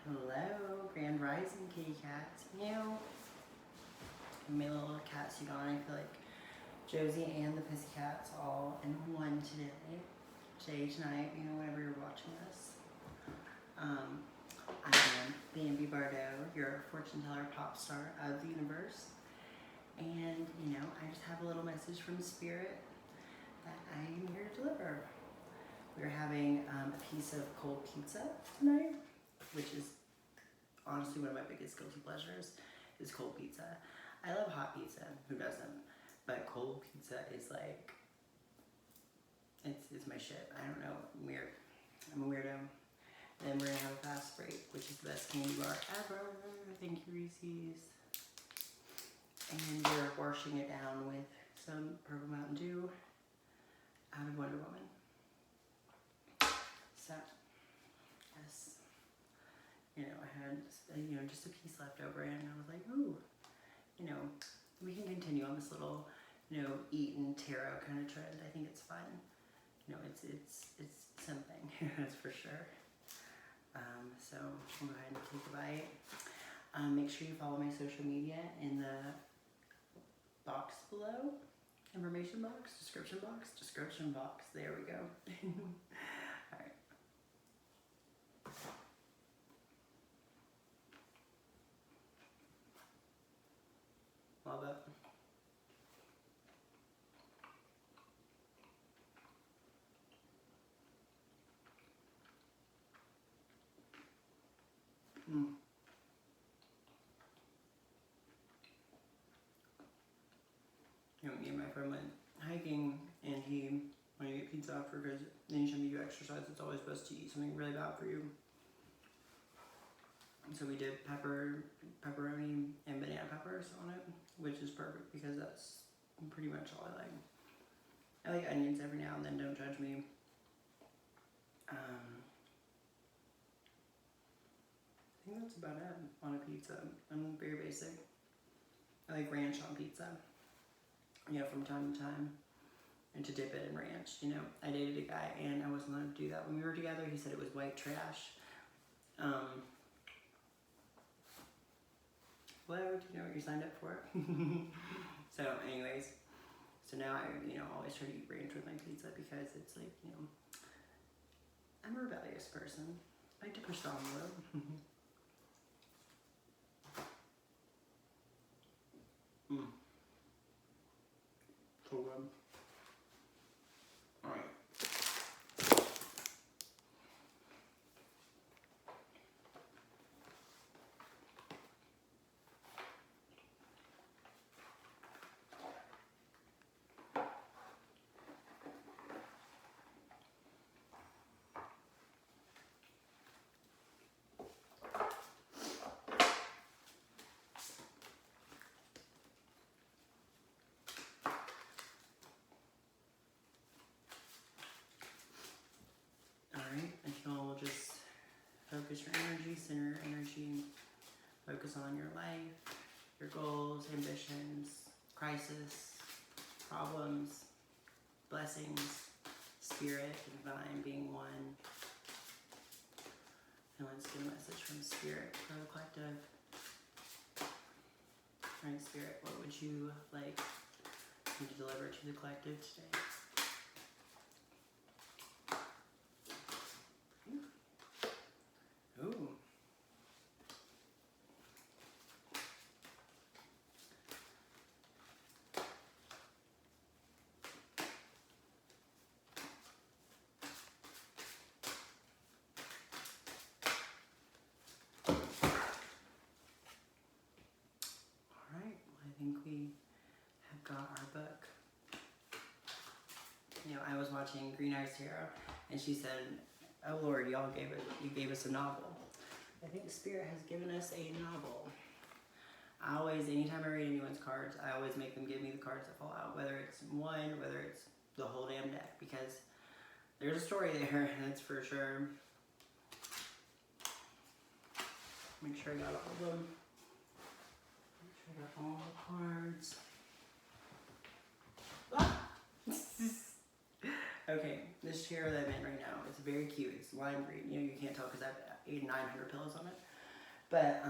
Hello, Grand Rising kitty cats. Meow. My little cat suit on. I feel like Josie and the Pussycats all in one today. Tonight, whenever you're watching this. I am Bambi Bardot, your fortune teller pop star of the universe. And, I just have a little message from Spirit that I am here to deliver. We're having a piece of cold pizza tonight, which is honestly one of my biggest guilty pleasures, is cold pizza. I love hot pizza, who doesn't? But cold pizza is like, it's my shit. I don't know, I'm weird. I'm a weirdo. Then we're gonna have a fast break, which is the best candy bar ever. Thank you, Reese's. And we're washing it down with some Purple Mountain Dew out of Wonder Woman. So, yes, I had just a piece left over, and I was like, ooh, we can continue on this little, eat and tarot kind of trend. I think it's fun. It's something, that's for sure. So we'll go ahead and take a bite. Make sure you follow my social media in the box below, information box, description box. There we go. All right. Love it. Me and my friend went hiking, and he wanted to get pizza after because anytime you do exercise, it's always best to eat something really bad for you. So we did pepperoni and banana peppers on it, which is perfect because that's pretty much all I like. I like onions every now and then, don't judge me. I think that's about it on a pizza. I'm very basic. I like ranch on pizza, from time to time, and to dip it in ranch. I dated a guy and I wasn't allowed to do that when we were together. He said it was white trash. Whatever, do you know what you signed up for? So anyways, now I, always try to eat ranch with my pizza because it's like, I'm a rebellious person. I like to push the envelope. So good. All right. If you all will just focus your energy, center your energy, focus on your life, your goals, ambitions, crisis, problems, blessings, spirit, divine, being one. And let's get a message from Spirit for the collective. All right, Spirit, what would you like me to deliver to the collective today? Ooh. Alright, I think we have got our book. I was watching Green Eyes Tarot, and she said, oh Lord, you gave us a novel. I think Spirit has given us a novel. Anytime I read anyone's cards, I always make them give me the cards that fall out, whether it's one, whether it's the whole damn deck, because there's a story there, that's for sure. Make sure I got all of them. Make sure I got all the cards. Ah! Okay, this chair that I'm in right now, it's very cute. It's lime green. You can't tell because I have 800-900 pillows on it. But,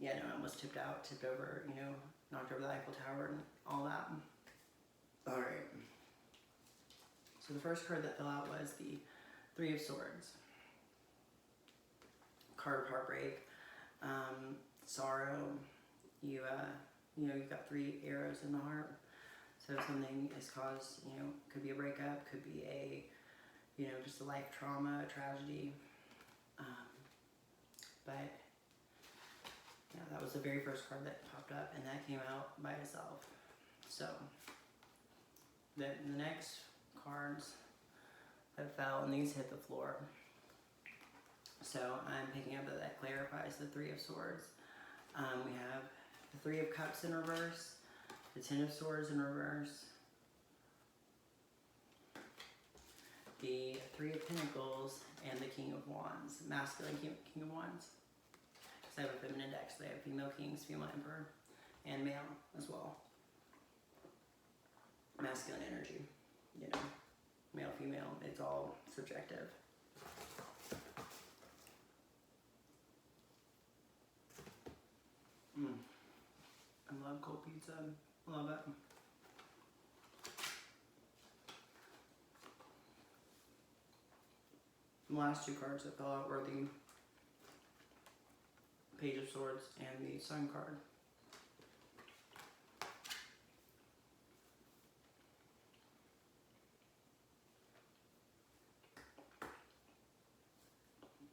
yeah, no, I almost tipped over, you know, knocked over the Eiffel Tower and all that. Alright. So the first card that fell out was the Three of Swords. Card of heartbreak, sorrow. You know, you've got 3 arrows in the heart. So something is caused, you know, could be a breakup, could be a, you know, just a life trauma, a tragedy. But yeah, that was the very first card that popped up, and that came out by itself. So the next cards that fell, and these hit the floor. So I'm picking up that clarifies the Three of Swords. We have the Three of Cups in reverse, the Ten of Swords in reverse, the Three of Pentacles, and the King of Wands, masculine King of Wands. Because I have a feminine deck, so they have female kings, female emperor, and male as well. Masculine energy, you know, male, female, it's all subjective. I love cold pizza. Love it. The last 2 cards that fell out were the Page of Swords and the Sun card.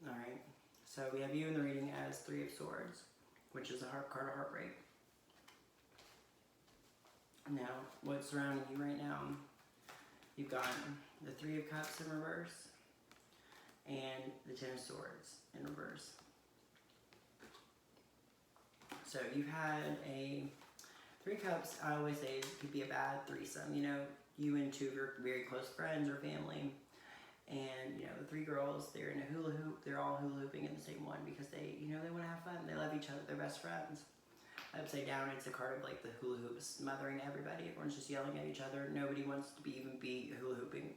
Alright, so we have you in the reading as Three of Swords, which is a card of heartbreak. Now, what's surrounding you right now? You've got the Three of Cups in reverse and the Ten of Swords in reverse. So you've had a Three Cups, I always say, could be a bad threesome. You know, you and 2 of your very close friends or family. And, you know, the 3 girls, they're in a hula hoop. They're all hula hooping in the same one because they, you know, they want to have fun. They love each other. They're best friends. Upside down, it's a card of like the hula hoop smothering everybody. Everyone's just yelling at each other. Nobody wants to even be hula hooping,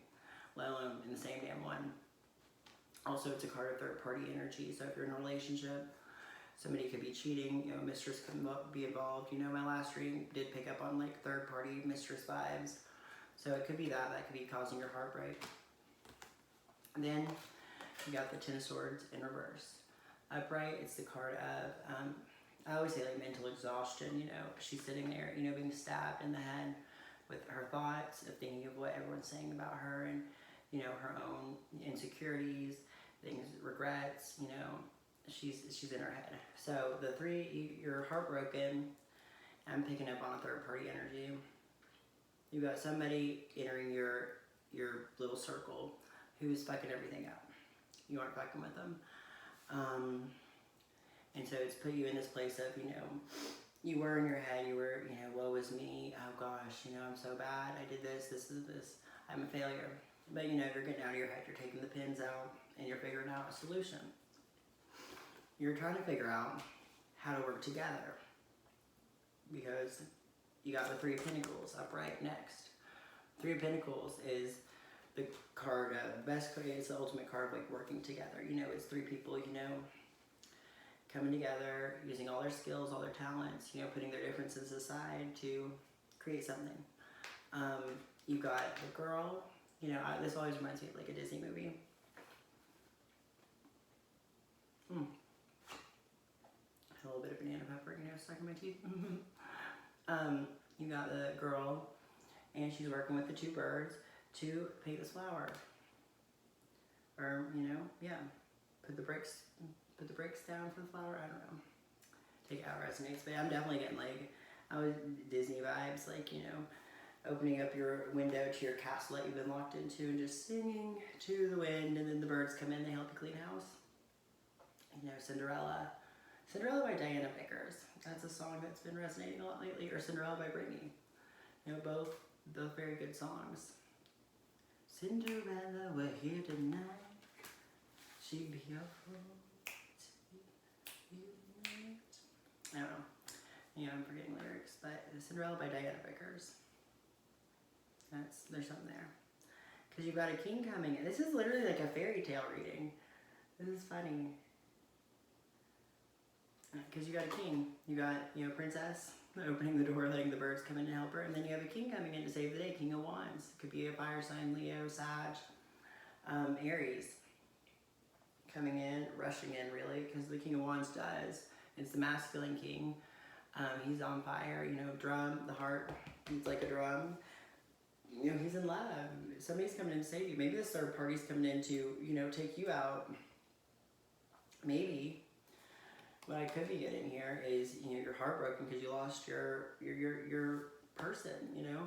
let alone in the same damn one. Also, it's a card of third party energy. So if you're in a relationship, somebody could be cheating. You know, mistress could be involved. You know, my last reading did pick up on like third party mistress vibes. So it could be that could be causing your heartbreak. And then you got the Ten of Swords in reverse. Upright, it's the card of, I always say like mental exhaustion, you know, she's sitting there, you know, being stabbed in the head with her thoughts of thinking of what everyone's saying about her and, you know, her own insecurities, things, regrets, you know, she's in her head. So the 3, you're heartbroken. I'm picking up on a third party energy. You got somebody entering your little circle who's fucking everything up. You aren't fucking with them. And so it's put you in this place of, you know, you were in your head, you were, you know, woe is me, oh gosh, you know, I'm so bad, I did this, I'm a failure. But, you know, you're getting out of your head, you're taking the pins out, and you're figuring out a solution. You're trying to figure out how to work together. Because you got the Three of Pentacles upright next. Three of Pentacles is the card, best card, it's the ultimate card of like working together. You know, it's 3 people, you know, coming together, using all their skills, all their talents, you know, putting their differences aside to create something. You got the girl, you know, this always reminds me of like a Disney movie. A little bit of banana pepper, you know, stuck in my teeth. You got the girl, and she's working with the 2 birds to paint this flower. Or, you know, yeah, put the bricks down for the flower. I don't know. Take it how it resonates, but I'm definitely getting like, Disney vibes, like, you know, opening up your window to your castle that you've been locked into and just singing to the wind, and then the birds come in, they help you clean house. You know, Cinderella by Diana Vickers. That's a song that's been resonating a lot lately. Or Cinderella by Britney. You know, both very good songs. Cinderella, we're here tonight. She'd be a fool to unite. I don't know. You know, I'm forgetting lyrics, but Cinderella by Diana Vickers. There's something there. Because you've got a king coming in. This is literally like a fairy tale reading. This is funny. because you got a king. You got, you know, princess opening the door, letting the birds come in to help her, and then you have a king coming in to save the day, King of Wands. It could be a fire sign, Leo, Sag, Aries, coming in, rushing in, really, because the King of Wands does. It's the masculine king. He's on fire, you know, drum, the heart, it's like a drum. You know, he's in love. Somebody's coming in to save you. Maybe this third party's coming in to, you know, take you out. Maybe. What I could be getting here is, you know, you're heartbroken because you lost your person, you know,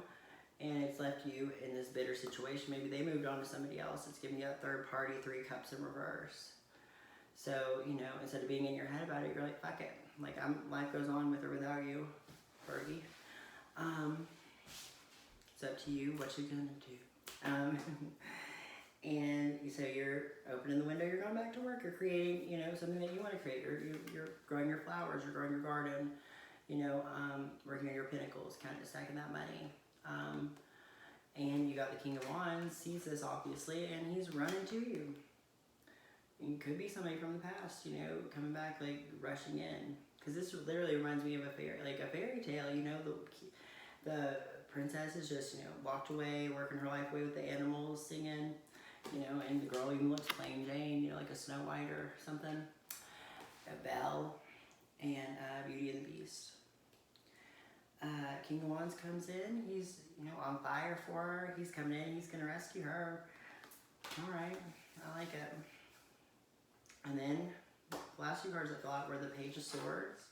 and it's left you in this bitter situation. Maybe they moved on to somebody else. It's giving you that third party, 3 cups in reverse. So, you know, instead of being in your head about it, you're like, fuck it. Like, life goes on with or without you, Fergie. It's up to you what you're gonna do. And so you're opening the window, you're going back to work, you're creating, you know, something that you want to create. You're growing your flowers, you're growing your garden, you know, working on your pinnacles, kind of stacking that money. And you got the King of Wands, sees this obviously, and he's running to you. It could be somebody from the past, you know, coming back, like rushing in. Because this literally reminds me of a fairy tale, you know, the princess is just, you know, walked away, working her life away with the animals, singing, you know, and the girl even looks plain Jane, you know, like a Snow White or something, a Belle, and Beauty and the Beast. King of Wands comes in, he's, you know, on fire for her, he's coming in, he's going to rescue her. All right, I like it. And then the last 2 cards I filled out were the Page of Swords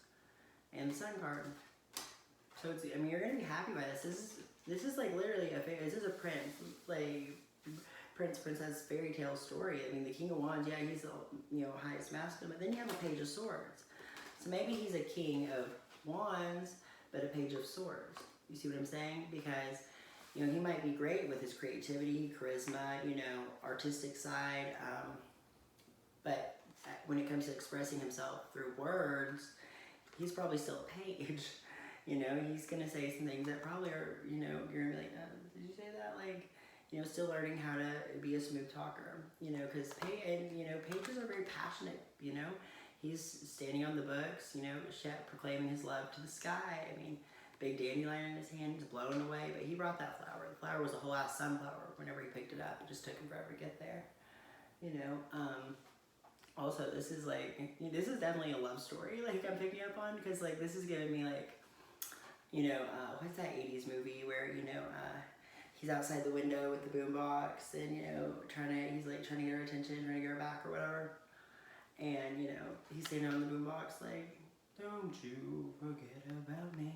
and the Sun card. So it's, I mean, you're gonna be happy by this. This is like literally this is a princess fairy tale story. I mean, the King of Wands, yeah, he's the, you know, highest masculine, but then you have a Page of Swords. So maybe he's a King of Wands, but a Page of Swords. You see what I'm saying? Because, you know, he might be great with his creativity, charisma, you know, artistic side, but when it comes to expressing himself through words, he's probably still a page. You know, he's going to say some things that probably are, you know, you're going to be like, did you say that? Like, you know, still learning how to be a smooth talker, you know, because, you know, pages are very passionate, you know. He's standing on the books, you know, proclaiming his love to the sky. I mean, big dandelion in his hand, he's blowing away, but he brought that flower. The flower was a whole ass sunflower whenever he picked it up. It just took him forever to get there, you know. Also, this is like, this is definitely a love story, like, I'm picking up on, because, like, this is giving me, like, you know, what's that 80s movie where, you know, he's outside the window with the boombox and, you know, he's like trying to get her attention, trying to get her back or whatever. And, you know, he's standing on the boombox like, don't you forget about me.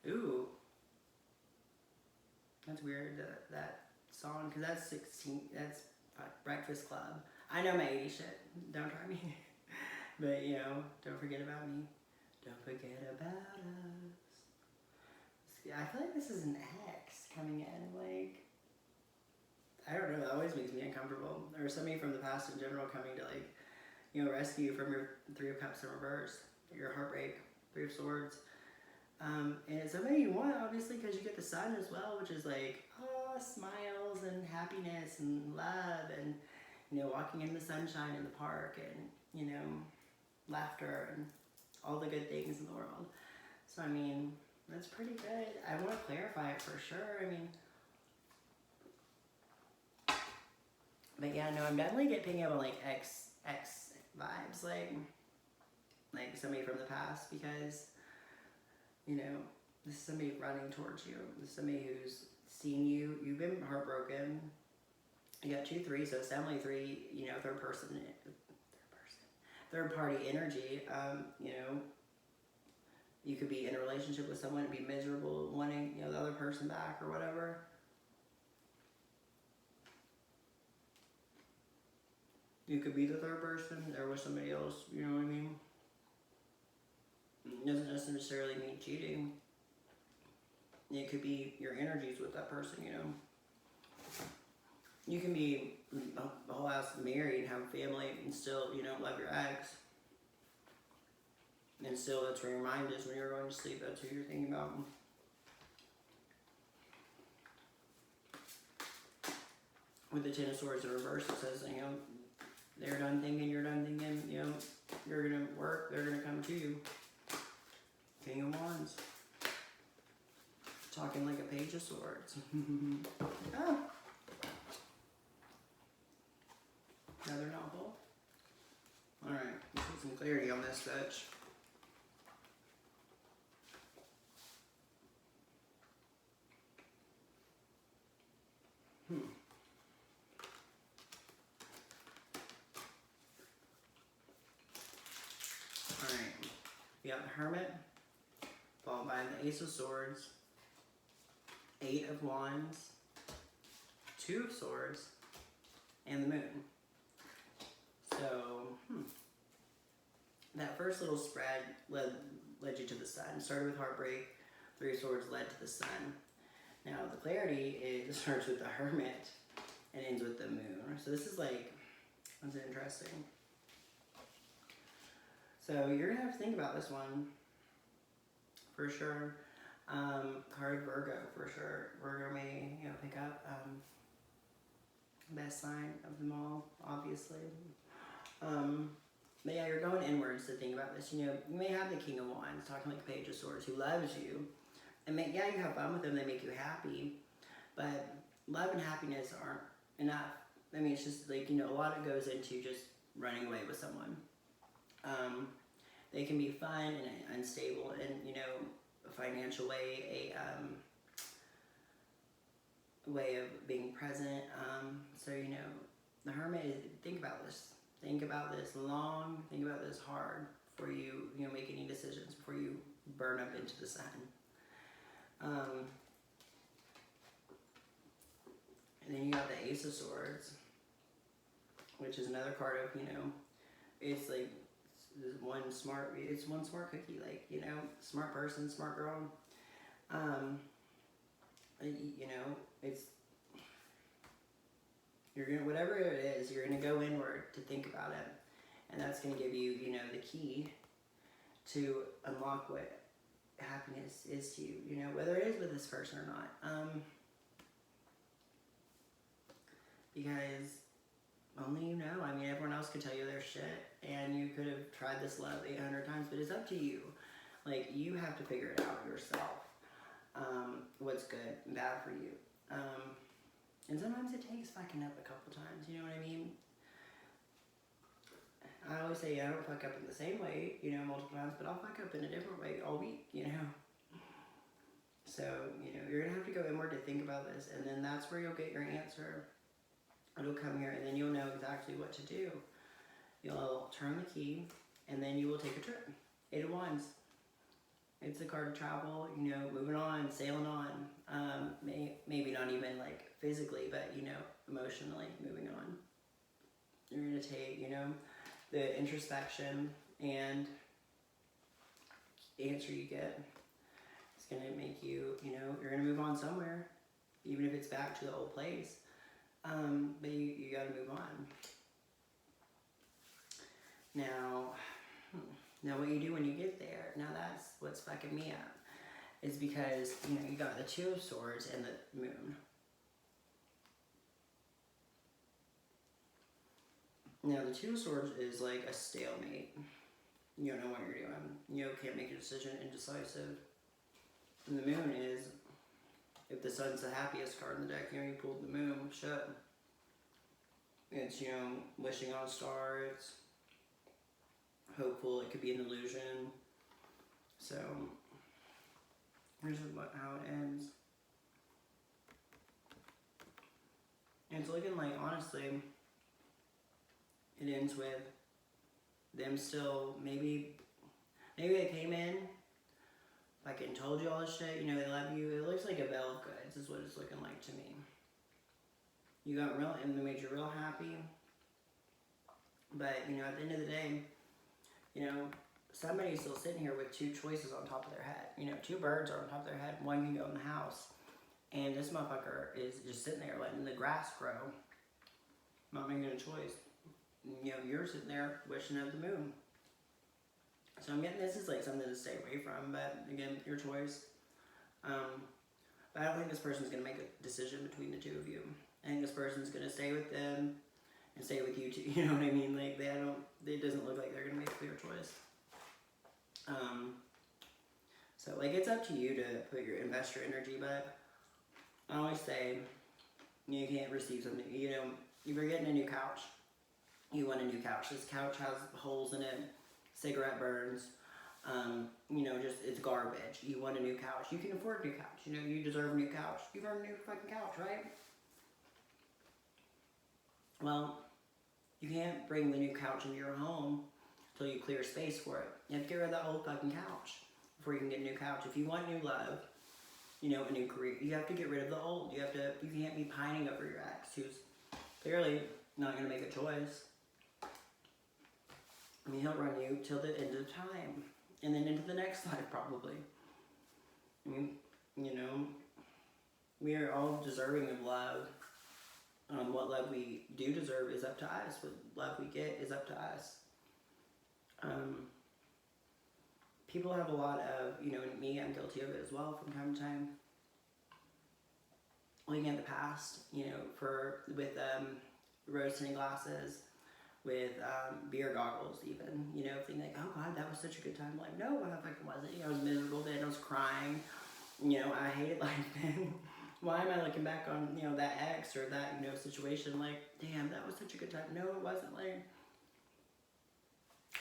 Ooh. That's weird, that song, because that's Breakfast Club. I know my 80s shit, don't try me. But, you know, don't forget about me. Don't forget about us. I feel like this is an ex coming in, like, I don't know, that always makes me uncomfortable. Or somebody from the past in general coming to, like, you know, rescue you from your 3 of Cups in reverse, your heartbreak, 3 of Swords. And it's somebody you want, obviously, because you get the Sun as well, which is like, oh, smiles and happiness and love and, you know, walking in the sunshine in the park and, you know, laughter and all the good things in the world. So, I mean, that's pretty good. I want to clarify it for sure. I mean, but yeah, no, I'm definitely picking up on like ex vibes, like somebody from the past, because, you know, this is somebody running towards you. This is somebody who's seen you. You've been heartbroken. You got 2 3, so it's definitely 3. You know, third party energy. You know, you could be in a relationship with someone and be miserable, wanting, you know, the other person back or whatever. You could be the third person or with somebody else, you know what I mean? It doesn't necessarily mean cheating. It could be your energies with that person, you know? You can be a whole house married, have a family, and still, you know, love your ex. And still, that's where your mind is when you're going to sleep. That's who you're thinking about. With the 10 of Swords in reverse, it says, you know, they're done thinking, you're done thinking, you know, You're gonna work, they're gonna come to you. King of Wands. Talking like a Page of Swords. Oh. Another novel. Alright, let's get some clarity on this bitch. Alright, we got the Hermit, followed by the Ace of Swords, 8 of Wands, 2 of Swords, and the Moon. So, that first little spread led you to the Sun. Started with heartbreak, 3 of Swords led to the Sun. Now the clarity starts with the Hermit and ends with the Moon. So this is like, that's interesting. So you're gonna have to think about this one for sure. Card Virgo for sure. Virgo may pick up. Best sign of them all, obviously. But yeah, you're going inwards to think about this. You may have the King of Wands talking like Page of Swords who loves you. And you have fun with them, they make you happy. But love and happiness aren't enough. I mean, it's just like, a lot of it goes into just running away with someone. They can be fun and unstable in, a financial way, a way of being present. So, the Hermit, think about this. Think about this long, think about this hard before you, make any decisions, before you burn up into the sun. And then you got the Ace of Swords, which is another card of, it's like one smart cookie, like, smart person, smart girl. It's, you're gonna, whatever it is, you're gonna go inward to think about it. And that's gonna give you, the key to unlock what happiness is to you, whether it is with this person or not. Because only you know. I mean, everyone else could tell you their shit, and you could have tried this love 800 times, but it's up to you. Like, you have to figure it out yourself. What's good and bad for you. And sometimes it takes fucking up a couple times, you know what I mean? I always say I don't fuck up in the same way, multiple times, but I'll fuck up in a different way all week, So, you're gonna have to go inward to think about this, and then that's where you'll get your answer. It'll come here, and then you'll know exactly what to do. You'll turn the key, and then you will take a trip. 8 of Wands. It's a card of travel, moving on, sailing on. Maybe not even like physically, but emotionally moving on. You're gonna take, the introspection and answer you get. It's gonna make you, you're gonna move on somewhere, even if it's back to the old place. But you gotta move on. Now what you do when you get there, now that's what's fucking me up, is because, you got the 2 of Swords and the Moon. Now the 2 of Swords is like a stalemate. You don't know what you're doing. Can't make a decision, indecisive. And the Moon is, if the Sun's the happiest card in the deck, you pulled the Moon, shit. It's, wishing on a star, it's hopeful, it could be an illusion. So, here's how it ends. And it's looking like, honestly, it ends with them still, maybe they came in, and told you all this shit, they love you. It looks like a bell of goods is what it's looking like to me. You got real, and they made you real happy. But, at the end of the day, somebody's still sitting here with 2 choices on top of their head. 2 birds are on top of their head. One can go in the house. And this motherfucker is just sitting there letting the grass grow. Not making a choice. You're sitting there wishing at the Moon. So I'm getting this is like something to stay away from. But again, your choice. But I don't think this person's going to make a decision between the 2 of you. I think this person's gonna stay with them and stay with you too. You know what I mean? Like it doesn't look like they're gonna make a clear choice. up to you to invest your energy, but I always say you can't receive something, you know, if you're getting a new couch, you want a new couch. This couch has holes in it, cigarette burns, you know, just, it's garbage. You want a new couch. You can afford a new couch. You know, you deserve a new couch. You've earned a new fucking couch, right? Well, you can't bring the new couch into your home until you clear space for it. You have to get rid of that old fucking couch before you can get a new couch. If you want new love, you know, a new career, you have to get rid of the old. You can't be pining over your ex who's clearly not going to make a choice. I mean, he'll run you till the end of time. And then into the next life, probably. I mean, you know, we are all deserving of love. What love we do deserve is up to us. What love we get is up to us. People have a lot of, you know, and me, I'm guilty of it as well from time to time. Looking at the past, you know, with rose-tinted glasses, with beer goggles even, you know, thinking like, oh God, that was such a good time. Like, no, I fucking wasn't. You know, I was miserable then, I was crying. You know, I hated life then. Why am I looking back on, you know, that ex or that, you know, situation like, damn, that was such a good time. No, it wasn't. Like,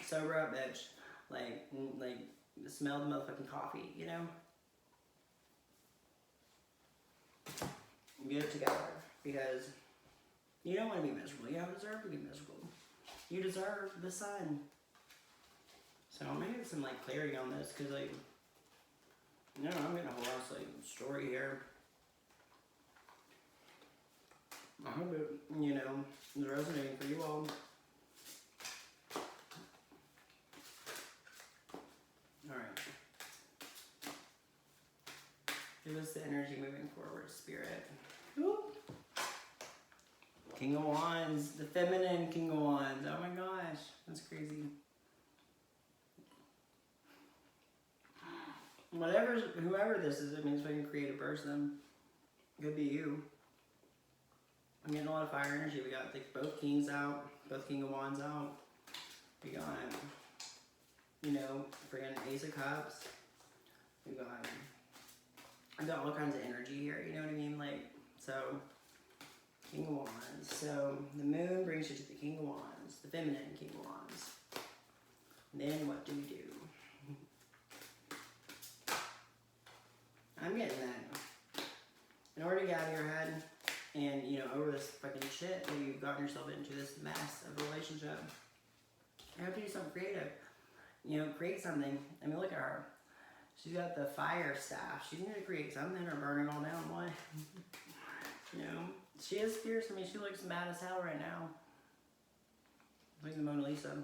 sober up, bitch. Like, smell the motherfucking coffee, you know? Get it together, because you don't want to be miserable. You don't deserve to be miserable. You deserve the sun. So I'm gonna get some, like, clarity on this, because, like, you know, I'm getting a whole ass, like, story here. I hope it, you know, is resonating for you all. Alright. Give us the energy moving forward, Spirit. Ooh. King of Wands, the feminine King of Wands. Oh my gosh, that's crazy. Whoever this is, it means we can create a person. Could be you. I'm getting a lot of fire energy. We got like both kings out, both King of Wands out. We got, you know, friggin' Ace of Cups. I got all kinds of energy here, you know what I mean? Like, so, King of Wands. So, the moon brings you to the King of Wands, the feminine King of Wands. And then what do we do? I'm getting that. In order to get out of your head and, you know, over this fucking shit that you've gotten yourself into, this mess of a relationship, you have to do something creative. You know, create something. I mean, look at her. She's got the fire staff. She's going to create something or burn it all down. What? You know, she is fierce. I mean, she looks mad as hell right now. Like the Mona Lisa.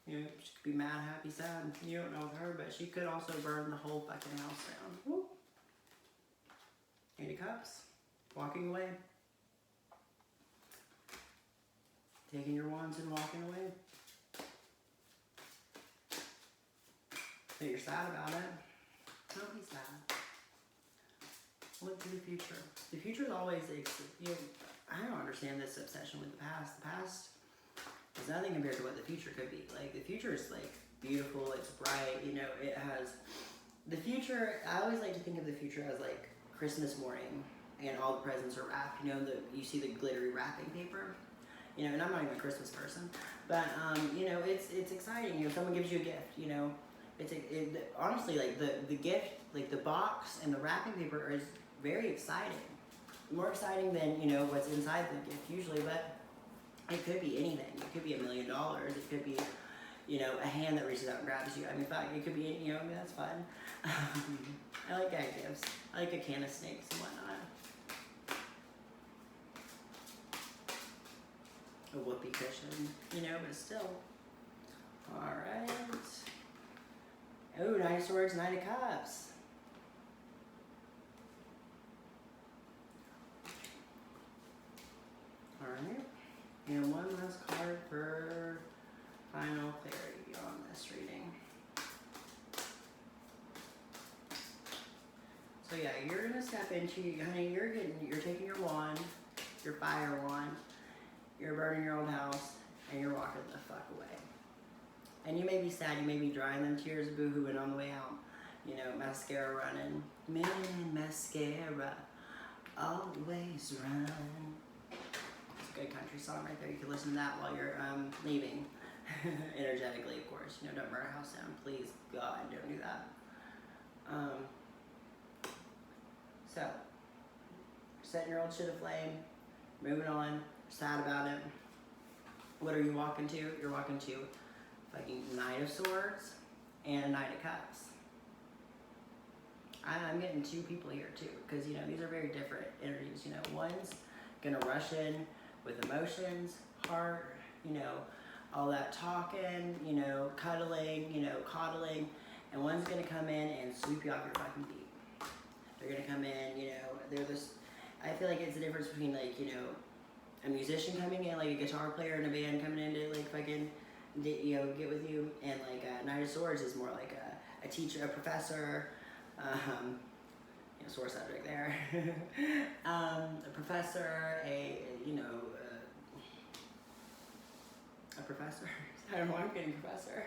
You know, she could be mad, happy, sad. You don't know of her, but she could also burn the whole fucking house down. Woo. Eight of Cups. Walking away. Taking your wands and walking away. But you're sad about it. Don't be sad. Look to the future. The future is always, you know, I don't understand this obsession with the past. The past is nothing compared to what the future could be. Like, the future is, like, beautiful, it's bright, you know, it has, the future, I always like to think of the future as, like, Christmas morning, and all the presents are wrapped, you know, you see the glittery wrapping paper, you know, and I'm not even a Christmas person, but, you know, it's exciting, you know, someone gives you a gift, you know, honestly, like, the gift, like, the box and the wrapping paper is very exciting. More exciting than, you know, what's inside the gift usually, but it could be anything. It could be $1 million. It could be, you know, a hand that reaches out and grabs you. I mean, in fact, it could be, you know, I mean, that's fun. I like gag gifts. I like a can of snakes and whatnot. A whoopee cushion, you know, but still. Alright. Oh, Nine of Swords, Nine of Cups. Alright. And one last card for final clarity on this reading. So yeah, you're gonna step into, honey, you're taking your wand, your fire wand, you're burning your old house, and you're walking the fuck away. And you may be sad, you may be drying them tears, boo-hooing on the way out. You know, mascara running. Man, mascara, always run. It's a good country song right there. You can listen to that while you're leaving. Energetically, of course. You know, don't burn a house down. Please, God, don't do that. So, setting your old shit aflame, moving on, sad about it. What are you walking to? You're walking to fucking Knight of Swords and a Knight of Cups. I'm getting two people here too, because you know these are very different energies. You know, one's gonna rush in with emotions, heart, you know, all that talking, you know, cuddling, you know, coddling, and one's gonna come in and sweep you off your fucking feet. They're gonna come in, you know, they're this. I feel like it's the difference between like, you know, a musician coming in, like a guitar player in a band coming in to like fucking, you know, get with you, and like a Knight of Swords is more like a teacher, a professor. You know, sore subject there. A professor, you know, a professor. I don't know why I'm getting professor.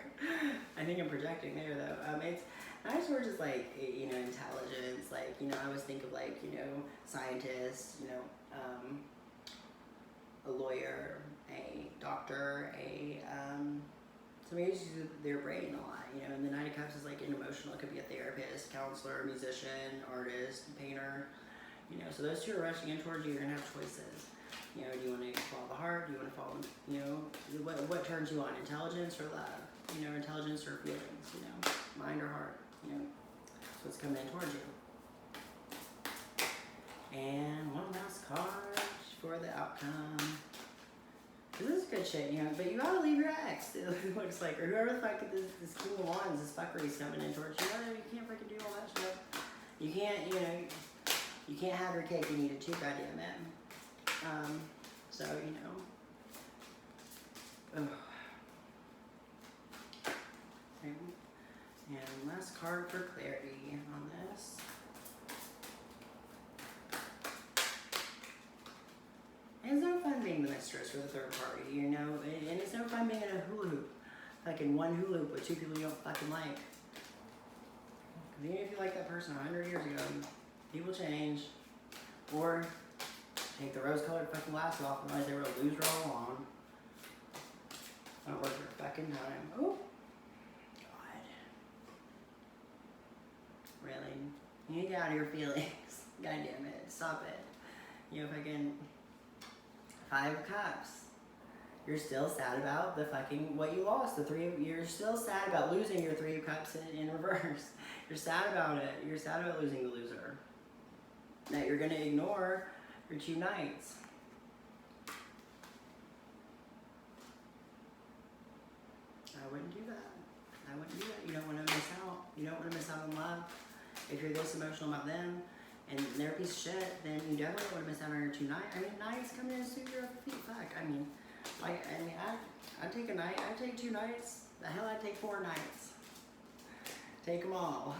I think I'm projecting there though. It's Knight of Swords is like, you know, intelligence. Like, you know, I always think of like, you know, scientists. You know, a lawyer, a doctor, somebody who uses their brain a lot, you know, and the Knight of Cups is like an emotional, it could be a therapist, counselor, musician, artist, painter, you know, so those two are rushing in towards you, you're gonna have choices. You know, do you want to follow the heart, do you want to follow, you know, what turns you on, intelligence or love, you know, intelligence or feelings, you know, mind or heart, you know, that's what's coming in towards you. And one last card for the outcome. This is good shit, you know, but you gotta leave your ex, it looks like, or whoever the fuck this King of Wands, this fuckery's coming in towards you. You can't freaking do all that shit. You can't, you know, you can't have your cake and eat it too, goddamn it. So, you know. Okay. And last card for clarity on this. It's no fun being the mistress for the third party, you know, and it's no fun being in a hula hoop, like in one hula hoop with two people you don't fucking like. Even if you like that person 100 years ago, people change, or take the rose-colored fucking glasses off and realize they were a loser all along. Not worth their fucking time. Oh, God. Really? You need to get out of your feelings. God damn it. Stop it. You know, fucking 5 of Cups. You're still sad about the fucking, what you lost. You're still sad about losing your 3 of Cups in reverse. You're sad about it. You're sad about losing the loser. That you're going to ignore your 2 Knights. I wouldn't do that. I wouldn't do that. You don't want to miss out. You don't want to miss out on love. If you're this emotional about them and they're a piece of shit, then you definitely don't want to miss out on your 2 Knights. I mean, Knights come in and sweep your feet. Fuck. I mean, I'd take a Knight. I'd take 2 Knights. The hell, I'd take 4 Knights. Take them all.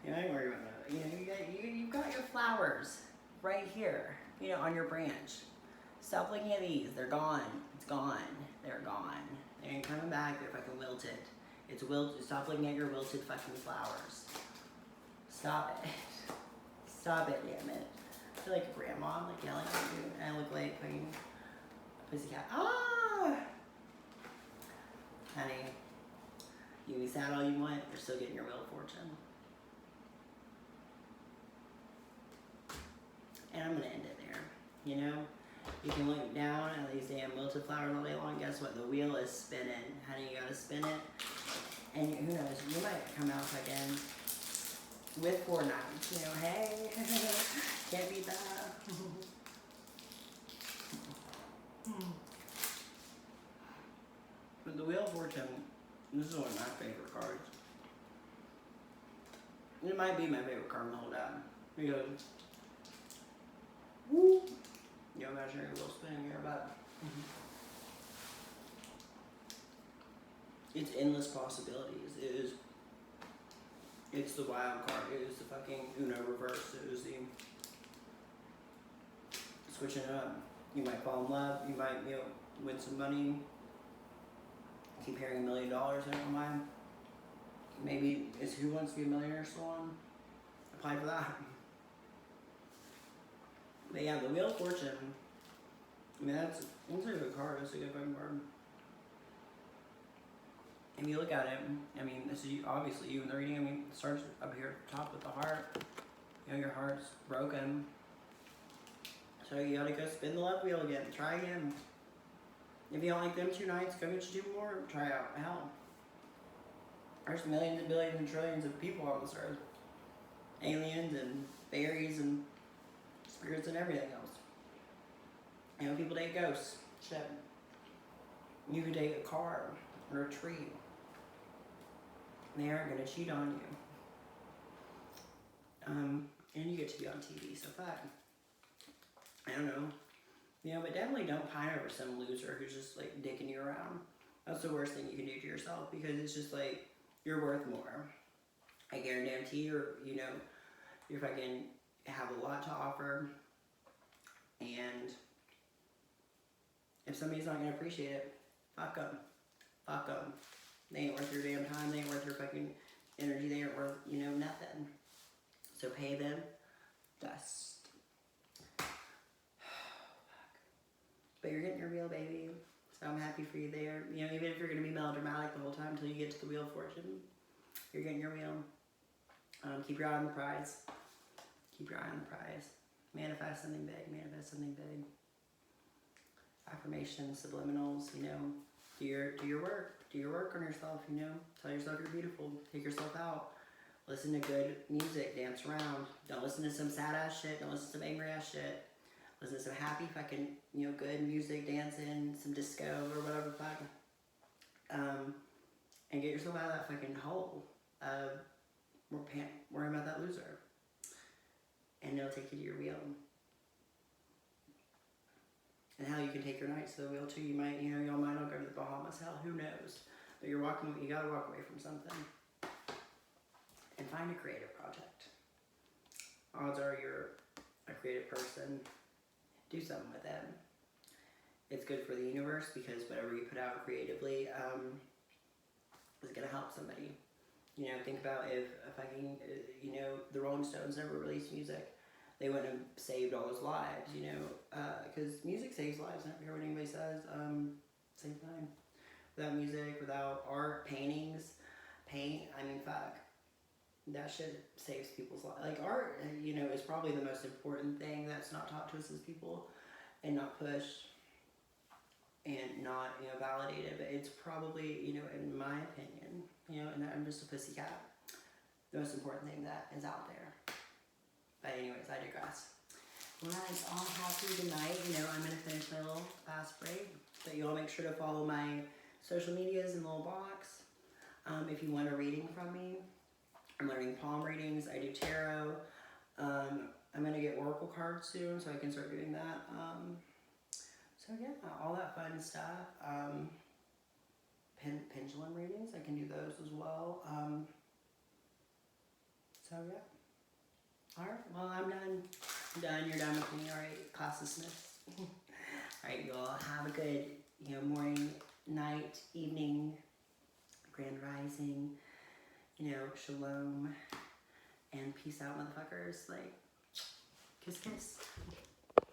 You know, I ain't worried about that. You know, you've got your flowers right here, you know, on your branch. Stop looking at these. They're gone. It's gone. They're gone. They ain't coming back. They're fucking wilted. It's wilted. Stop looking at your wilted fucking flowers. Stop it. Stop it, damn it. I feel like a grandma, like yelling at you, and I look like fucking pussycat. Ah! Honey, you can be sad all you want, you're still getting your Wheel of Fortune. And I'm gonna end it there. You know? You can look down at these damn wilted flowers all day long. Guess what? The wheel is spinning. Honey, you gotta spin it. And who knows, you might come out again with 4 Knights. You know, hey, can't beat that. But the Wheel of Fortune, this is one of my favorite cards. It might be my favorite card in the whole deck. Because, woo, you know, imagine a little spin here, but it's endless possibilities. It's the wild card. It is the fucking Uno reverse. It is the switching it up. You might fall in love. You might, you know, win some money. Keep hearing $1 million. I don't mind. Maybe it's Who Wants to Be a Millionaire still on? Apply for that. But yeah, the Wheel of Fortune. I mean, that's a good card. That's a good fucking card. If you look at it, I mean, this is obviously you in the reading. I mean, it starts up here at the top with the heart. You know, your heart's broken. So you gotta go spin the love wheel again. Try again. If you don't like them 2 nights, go get you 2 more. Try out. Hell. There's millions and billions and trillions of people on this earth. Aliens and fairies and spirits and everything else. You know, people date ghosts. Shit. You could date a car or a tree. They aren't gonna cheat on you. And you get to be on TV, so fuck. I don't know. You know, but definitely don't pine over some loser who's just like dicking you around. That's the worst thing you can do to yourself, because it's just like, you're worth more. I guarantee you know, you're fucking have a lot to offer, and if somebody's not gonna appreciate it, fuck them. Fuck them. They ain't worth your damn time. They ain't worth your fucking energy. They ain't worth, you know, nothing. So pay them dust. But you're getting your wheel, baby. So I'm happy for you there. You know, even if you're going to be melodramatic the whole time until you get to the Wheel of Fortune, you're getting your wheel. Keep your eye on the prize. Keep your eye on the prize. Manifest something big. Manifest something big. Affirmations, subliminals, you know. Do your work. Do your work on yourself, you know. Tell yourself you're beautiful. Take yourself out. Listen to good music. Dance around. Don't listen to some sad ass shit. Don't listen to some angry ass shit. Listen to some happy fucking, you know, good music, dancing, some disco or whatever the fuck. And get yourself out of that fucking hole of worrying about that loser. And it'll take you to your wheel. And how you can take your nights to the wheel too. You might, you know, y'all might not go to the Bahamas. Hell, who knows? But you gotta walk away from something. And find a creative project. Odds are you're a creative person. Do something with them. It's good for the universe, because whatever you put out creatively is gonna help somebody. You know, think about if fucking, you know, the Rolling Stones never released music, they wouldn't have saved all those lives, you know, because music saves lives. I don't care what anybody says. Same thing. Without music, without art, paintings, paint, I mean, fuck. That shit saves people's lives. Like, art, you know, is probably the most important thing that's not taught to us as people, and not pushed, and not, you know, validated. But it's probably, you know, in my opinion, you know, and I'm just a pussycat, the most important thing that is out there. But anyways, I digress. Well, guys, all happy tonight. You know, I'm going to finish my little fast break. But you all make sure to follow my social medias in the little box. If you want a reading from me, I'm learning palm readings. I do tarot. I'm going to get oracle cards soon, so I can start doing that. So yeah, all that fun stuff. Pendulum readings, I can do those as well. So yeah. Alright, well, I'm done. I'm done. You're done with me. Alright, class dismissed. Alright, you all have a good, you know, morning, night, evening, grand rising, you know, shalom, and peace out, motherfuckers. Like, kiss, kiss.